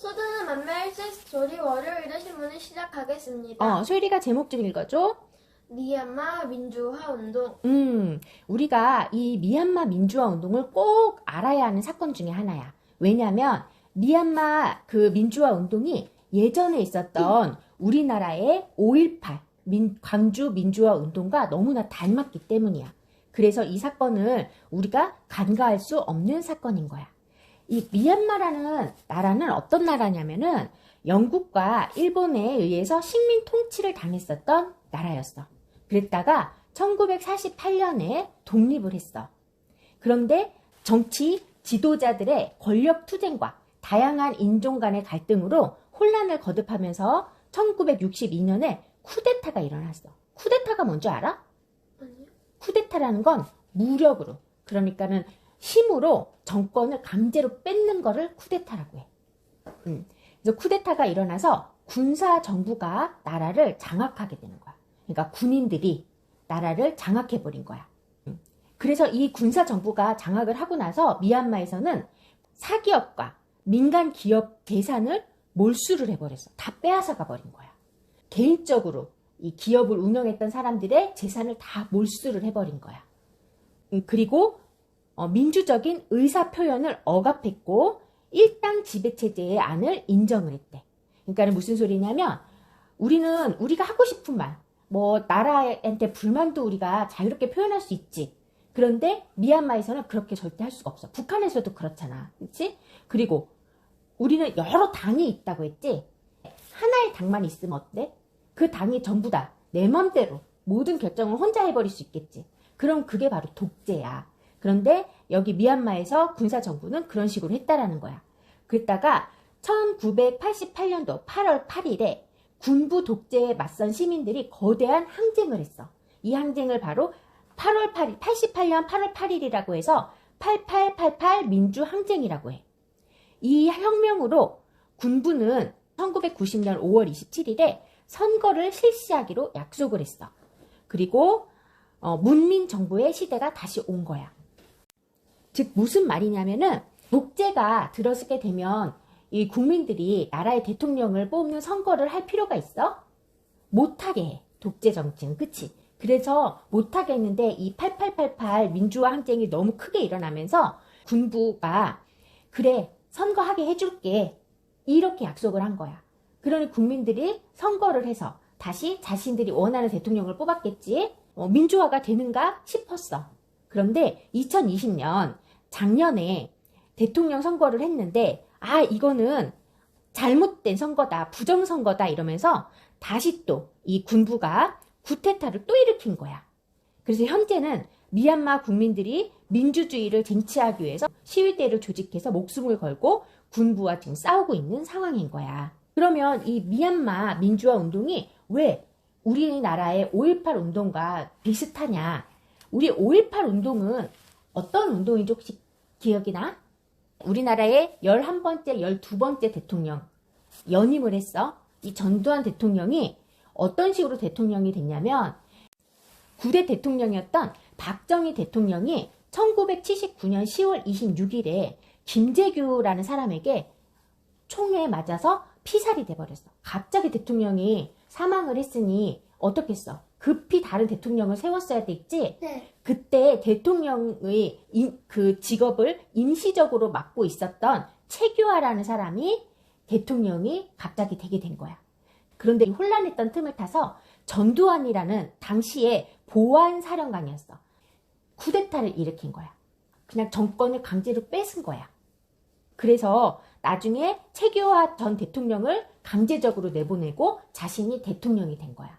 소드는 만멜스 스토리 월요일에 신문을 시작하겠습니다. 소율이가 제목 좀 읽어줘. 미얀마 민주화 운동. 우리가 이 미얀마 민주화 운동을 꼭 알아야 하는 사건 중에 하나야. 왜냐면 미얀마 그 민주화 운동이 예전에 있었던 우리나라의 5.18 광주 민주화 운동과 너무나 닮았기 때문이야. 그래서 이 사건을 우리가 간과할 수 없는 사건인 거야. 이 미얀마라는 나라는 어떤 나라냐면은 영국과 일본에 의해서 식민 통치를 당했었던 나라였어. 그랬다가 1948년에 독립을 했어. 그런데 정치 지도자들의 권력 투쟁과 다양한 인종 간의 갈등으로 혼란을 거듭하면서 1962년에 쿠데타가 일어났어. 쿠데타가 뭔지 알아? 아니요. 쿠데타라는 건 무력으로, 그러니까는 힘으로 정권을 강제로 뺏는 거를 쿠데타라고 해. 그래서 쿠데타가 일어나서 군사 정부가 나라를 장악하게 되는 거야. 그러니까 군인들이 나라를 장악해버린 거야. 그래서 이 군사 정부가 장악을 하고 나서 미얀마에서는 사기업과 민간 기업 재산을 몰수를 해버렸어. 다 빼앗아가 버린 거야. 개인적으로 이 기업을 운영했던 사람들의 재산을 다 몰수를 해버린 거야. 그리고 민주적인 의사 표현을 억압했고 일당 지배체제의 안을 인정을 했대. 그러니까 무슨 소리냐면 우리가 하고 싶은 말, 나라한테 불만도 우리가 자유롭게 표현할 수 있지. 그런데 미얀마에서는 그렇게 절대 할 수가 없어. 북한에서도 그렇잖아. 그렇지? 그리고 우리는 여러 당이 있다고 했지. 하나의 당만 있으면 어때? 그 당이 전부 다 내 맘대로 모든 결정을 혼자 해버릴 수 있겠지. 그럼 그게 바로 독재야. 그런데 여기 미얀마에서 군사정부는 그런 식으로 했다라는 거야. 그랬다가 1988년도 8월 8일에 군부 독재에 맞선 시민들이 거대한 항쟁을 했어. 이 항쟁을 바로 8월 8일, 88년 8월 8일이라고 해서 8888 민주항쟁이라고 해. 이 혁명으로 군부는 1990년 5월 27일에 선거를 실시하기로 약속을 했어. 그리고 문민정부의 시대가 다시 온 거야. 즉 무슨 말이냐면은 독재가 들어서게 되면 이 국민들이 나라의 대통령을 뽑는 선거를 할 필요가 있어? 못하게 해. 독재 정치는. 그치? 그래서 못하게 했는데 이 8888 민주화 항쟁이 너무 크게 일어나면서 군부가 그래 선거하게 해줄게 이렇게 약속을 한 거야. 그러니 국민들이 선거를 해서 다시 자신들이 원하는 대통령을 뽑았겠지. 민주화가 되는가 싶었어. 그런데 2020년 작년에 대통령 선거를 했는데 이거는 잘못된 선거다, 부정선거다 이러면서 다시 또 이 군부가 쿠데타를 또 일으킨 거야. 그래서 현재는 미얀마 국민들이 민주주의를 쟁취하기 위해서 시위대를 조직해서 목숨을 걸고 군부와 지금 싸우고 있는 상황인 거야. 그러면 이 미얀마 민주화 운동이 왜 우리나라의 5.18 운동과 비슷하냐? 우리 5.18 운동은 어떤 운동인지 혹시 기억이 나? 우리나라의 11번째, 12번째 대통령 연임을 했어. 이 전두환 대통령이 어떤 식으로 대통령이 됐냐면 9대 대통령이었던 박정희 대통령이 1979년 10월 26일에 김재규라는 사람에게 총에 맞아서 피살이 돼버렸어. 갑자기 대통령이 사망을 했으니 어떻겠어? 급히 다른 대통령을 세웠어야 됐지? 네. 그때 대통령의 그 직업을 임시적으로 맡고 있었던 최규하라는 사람이 대통령이 갑자기 되게 된 거야. 그런데 혼란했던 틈을 타서 전두환이라는 당시에 보안사령관이었어. 쿠데타를 일으킨 거야. 그냥 정권을 강제로 뺏은 거야. 그래서 나중에 최규하 전 대통령을 강제적으로 내보내고 자신이 대통령이 된 거야.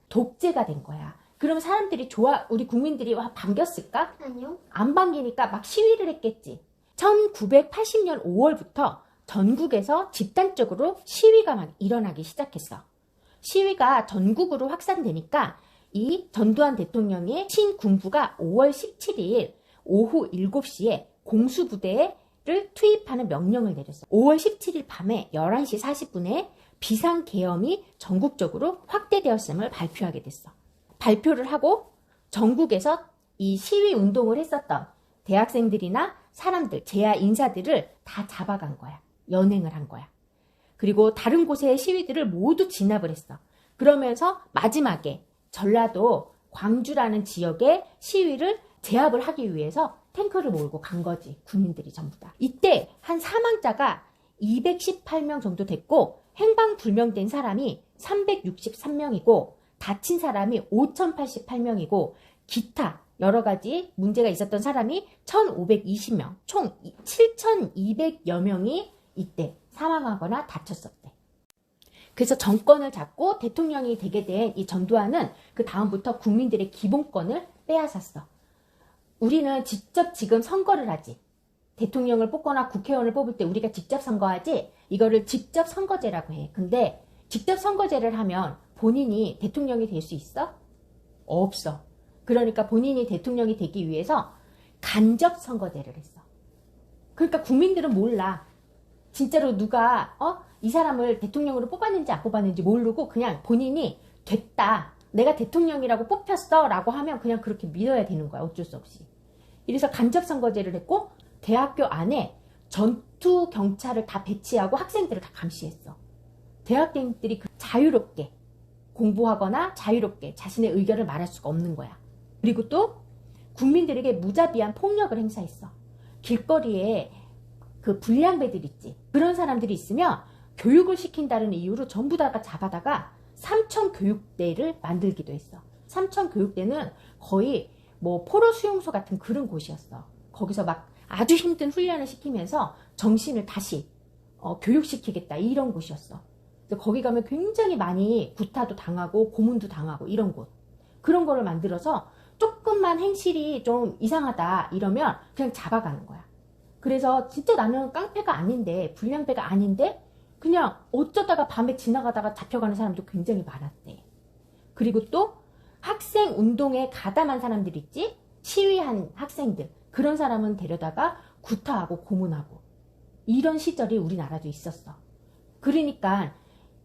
독재가 된 거야. 그럼 사람들이 우리 국민들이 반겼을까? 아니요. 안 반기니까 막 시위를 했겠지. 1980년 5월부터 전국에서 집단적으로 시위가 막 일어나기 시작했어. 시위가 전국으로 확산되니까 이 전두환 대통령의 신군부가 5월 17일 오후 7시에 공수부대를 투입하는 명령을 내렸어. 5월 17일 밤에 11시 40분에 비상계엄이 전국적으로 확대되었음을 발표하게 됐어. 발표를 하고 전국에서 이 시위 운동을 했었던 대학생들이나 사람들, 재야 인사들을 다 잡아간 거야. 연행을 한 거야. 그리고 다른 곳의 시위들을 모두 진압을 했어. 그러면서 마지막에 전라도 광주라는 지역의 시위를 제압을 하기 위해서 탱크를 몰고 간 거지. 군인들이 전부 다. 이때 한 사망자가 218명 정도 됐고 행방불명된 사람이 363명이고 다친 사람이 5088명이고 기타 여러 가지 문제가 있었던 사람이 1520명, 총 7200여 명이 이때 사망하거나 다쳤었대. 그래서 정권을 잡고 대통령이 되게 된 이 전두환은 그 다음부터 국민들의 기본권을 빼앗았어. 우리는 직접 지금 선거를 하지. 대통령을 뽑거나 국회의원을 뽑을 때 우리가 직접 선거하지. 이거를 직접 선거제라고 해. 근데 직접 선거제를 하면 본인이 대통령이 될 수 있어? 없어. 그러니까 본인이 대통령이 되기 위해서 간접 선거제를 했어. 그러니까 국민들은 몰라. 진짜로 누가 이 사람을 대통령으로 뽑았는지 안 뽑았는지 모르고 그냥 본인이 됐다. 내가 대통령이라고 뽑혔어 라고 하면 그냥 그렇게 믿어야 되는 거야. 어쩔 수 없이. 이래서 간접 선거제를 했고 대학교 안에 전투 경찰을 다 배치하고 학생들을 다 감시했어. 대학생들이 자유롭게 공부하거나 자유롭게 자신의 의견을 말할 수가 없는 거야. 그리고 또 국민들에게 무자비한 폭력을 행사했어. 길거리에 그 불량배들 있지. 그런 사람들이 있으면 교육을 시킨다는 이유로 전부 다가 잡아다가 삼천교육대를 만들기도 했어. 삼천교육대는 거의 뭐 포로 수용소 같은 그런 곳이었어. 거기서 막 아주 힘든 훈련을 시키면서 정신을 다시 교육시키겠다 이런 곳이었어. 거기 가면 굉장히 많이 구타도 당하고 고문도 당하고 이런 곳. 그런 거를 만들어서 조금만 행실이 좀 이상하다 이러면 그냥 잡아가는 거야. 그래서 진짜 나는 깡패가 아닌데 불량배가 아닌데 그냥 어쩌다가 밤에 지나가다가 잡혀가는 사람도 굉장히 많았대. 그리고 또 학생 운동에 가담한 사람들 있지? 시위한 학생들. 그런 사람은 데려다가 구타하고 고문하고 이런 시절이 우리나라도 있었어. 그러니까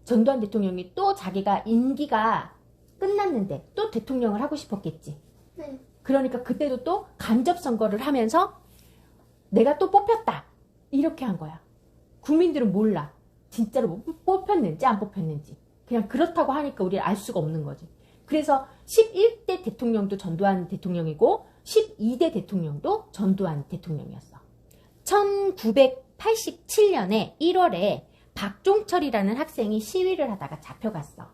전두환 대통령이 또 자기가 임기가 끝났는데 또 대통령을 하고 싶었겠지. 네. 그러니까 그때도 또 간접 선거를 하면서 내가 또 뽑혔다 이렇게 한 거야. 국민들은 몰라. 진짜로 뽑혔는지 안 뽑혔는지. 그냥 그렇다고 하니까 우리는 알 수가 없는 거지. 그래서 11대 대통령도 전두환 대통령이고 12대 대통령도 전두환 대통령이었어. 1987년에 1월에 박종철이라는 학생이 시위를 하다가 잡혀갔어.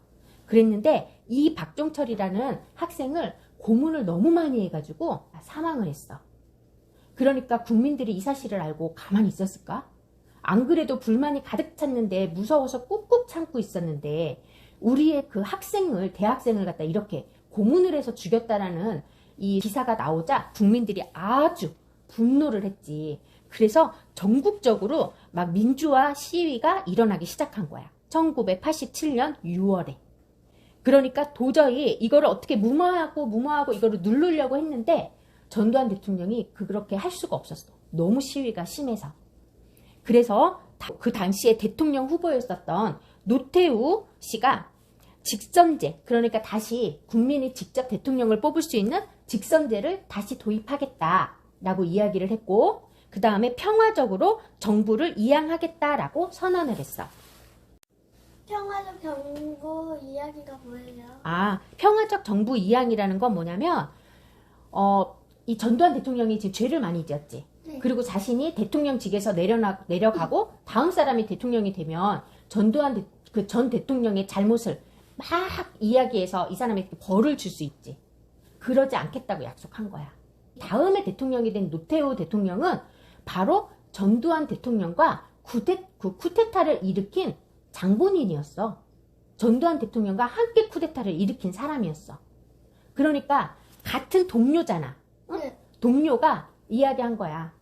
그랬는데 이 박종철이라는 학생을 고문을 너무 많이 해가지고 사망을 했어. 그러니까 국민들이 이 사실을 알고 가만히 있었을까? 안 그래도 불만이 가득 찼는데 무서워서 꾹꾹 참고 있었는데 우리의 그 학생을 대학생을 갖다 이렇게 고문을 해서 죽였다라는 이 기사가 나오자 국민들이 아주 분노를 했지. 그래서 전국적으로 막 민주화 시위가 일어나기 시작한 거야. 1987년 6월에. 그러니까 도저히 이거를 어떻게 무마하고 이거를 누르려고 했는데 전두환 대통령이 그렇게 할 수가 없었어. 너무 시위가 심해서. 그래서 그 당시에 대통령 후보였었던 노태우 씨가 직선제, 그러니까 다시 국민이 직접 대통령을 뽑을 수 있는 직선제를 다시 도입하겠다라고 이야기를 했고 그 다음에 평화적으로 정부를 이양하겠다라고 선언을 했어. 평화적 정부 이야기가 뭐예요? 평화적 정부 이양이라는 건 뭐냐면 이 전두환 대통령이 지금 죄를 많이 지었지. 네. 그리고 자신이 대통령직에서 내려가고 다음 사람이 대통령이 되면 전두환 그 전 대통령의 잘못을 막 이야기해서 이 사람에게 벌을 줄 수 있지. 그러지 않겠다고 약속한 거야. 다음에 대통령이 된 노태우 대통령은 바로 전두환 대통령과 쿠데타를 일으킨 장본인이었어. 전두환 대통령과 함께 쿠데타를 일으킨 사람이었어. 그러니까 같은 동료잖아. 응? 네. 동료가 이야기한 거야.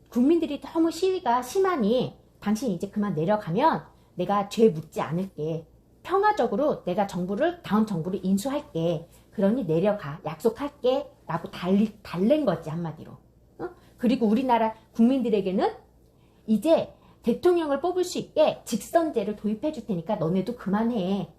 국민들이 너무 시위가 심하니 당신 이제 그만 내려가면 내가 죄 묻지 않을게. 평화적으로 내가 다음 정부를 인수할게. 그러니 내려가. 약속할게. 라고 달랜 거지 한마디로. 응? 그리고 우리나라 국민들에게는 이제 대통령을 뽑을 수 있게 직선제를 도입해 줄 테니까 너네도 그만해.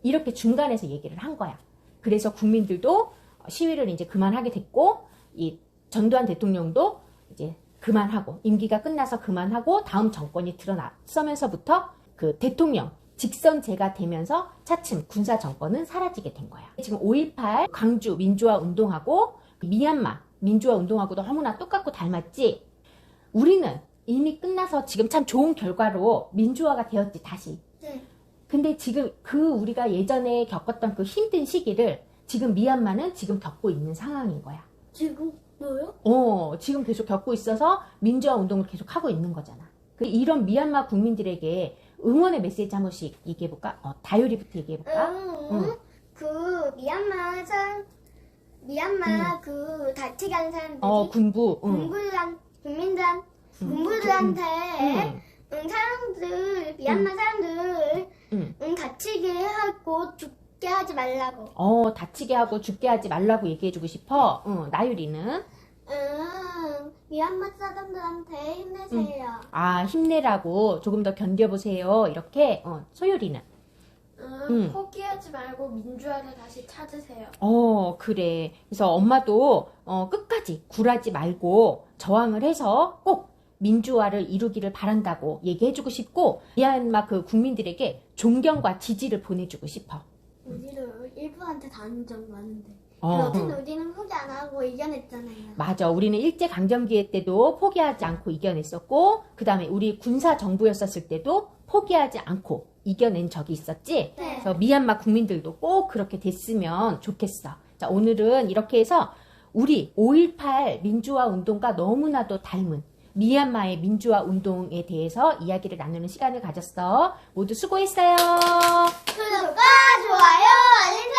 이렇게 중간에서 얘기를 한 거야. 그래서 국민들도 시위를 이제 그만하게 됐고 이 전두환 대통령도 이제 그만하고 임기가 끝나서 그만하고 다음 정권이 들어서면서부터 그 대통령 직선제가 되면서 차츰 군사 정권은 사라지게 된 거야. 지금 5.18 광주 민주화 운동하고 미얀마 민주화 운동하고 너무나 똑같고 닮았지? 우리는 이미 끝나서 지금 참 좋은 결과로 민주화가 되었지, 다시. 네. 근데 지금 그 우리가 예전에 겪었던 그 힘든 시기를 지금 미얀마는 지금 겪고 있는 상황인 거야. 지금 뭐요? 지금 계속 겪고 있어서 민주화 운동을 계속 하고 있는 거잖아. 이런 미얀마 국민들에게 응원의 메시지 한 번씩 얘기해볼까? 다효리부터 얘기해볼까? 그 미얀마 그 다치 간 사람들이 군부. 군부들한테 미얀마 사람들 다치게 하고 죽게 하지 말라고. 다치게 하고 죽게 하지 말라고 얘기해주고 싶어. 나유리는? 미얀마 사람들한테 힘내세요. 힘내라고 조금 더 견뎌보세요. 이렇게. 소율이는? 포기하지 말고 민주화를 다시 찾으세요. 그래. 그래서 엄마도 끝까지 굴하지 말고 저항을 해서 꼭 민주화를 이루기를 바란다고 얘기해주고 싶고, 미얀마 그 국민들에게 존경과 지지를 보내주고 싶어. 우리도 일본한테 당한 적 많은데. 그래도 우리는 포기 안 하고 이겨냈잖아요. 맞아. 우리는 일제강점기 때도 포기하지 않고 이겨냈었고, 그 다음에 우리 군사정부였었을 때도 포기하지 않고 이겨낸 적이 있었지? 네. 그래서 미얀마 국민들도 꼭 그렇게 됐으면 좋겠어. 자, 오늘은 이렇게 해서 우리 5.18 민주화 운동과 너무나도 닮은 미얀마의 민주화 운동에 대해서 이야기를 나누는 시간을 가졌어. 모두 수고했어요. 구독과 좋아요, 알림